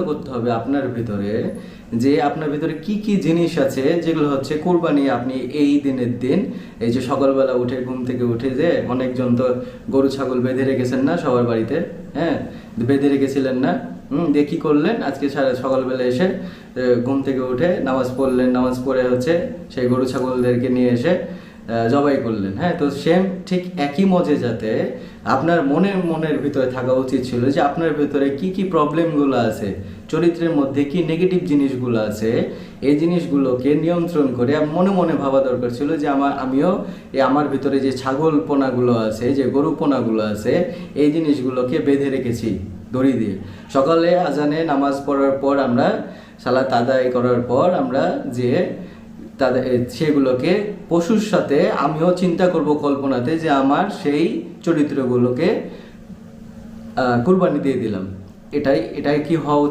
করতে হবে আপনার ভিতরে, যে আপনার ভিতরে কি কি জিনিস আছে যেগুলো হচ্ছে কোরবানি আপনি এই দিনের দিন, এই যে সকালবেলা উঠে ঘুম থেকে উঠে যে অনেকজন তো গরু ছাগল বেঁধে রেখেছেন না সবার বাড়িতে, হ্যাঁ বেঁধে রেখেছিলেন না, দিয়ে কি করলেন আজকে সকালবেলা এসে ঘুম থেকে উঠে নামাজ পড়লেন, নামাজ পড়ে হচ্ছে সেই গরু ছাগলদেরকে নিয়ে এসে জবাই করলেন। হ্যাঁ, তো সেম ঠিক একই মজে যাতে আপনার মনের ভিতরে থাকা উচিত ছিল যে আপনার ভিতরে কি কি প্রবলেমগুলো আছে, চরিত্রের মধ্যে কি নেগেটিভ জিনিসগুলো আছে, এই জিনিসগুলোকে নিয়ন্ত্রণ করে মনে মনে ভাবা দরকার ছিল যে আমিও আমার ভিতরে যে ছাগল পোনাগুলো আছে, যে গরু পোনাগুলো আছে, এই জিনিসগুলোকে বেঁধে রেখেছি দড়ি দিয়ে। সকালে আজানে নামাজ পড়ার পর আমরা সালাত আদায় করার পর আমরা যে তাদের সেগুলোকে পশুর সাথে আমিও চিন্তা করব কল্পনাতে যে আমার সেই চরিত্রগুলোকে কুরবানি দিয়ে দিলাম। এটাই কি হওয়া উচিত?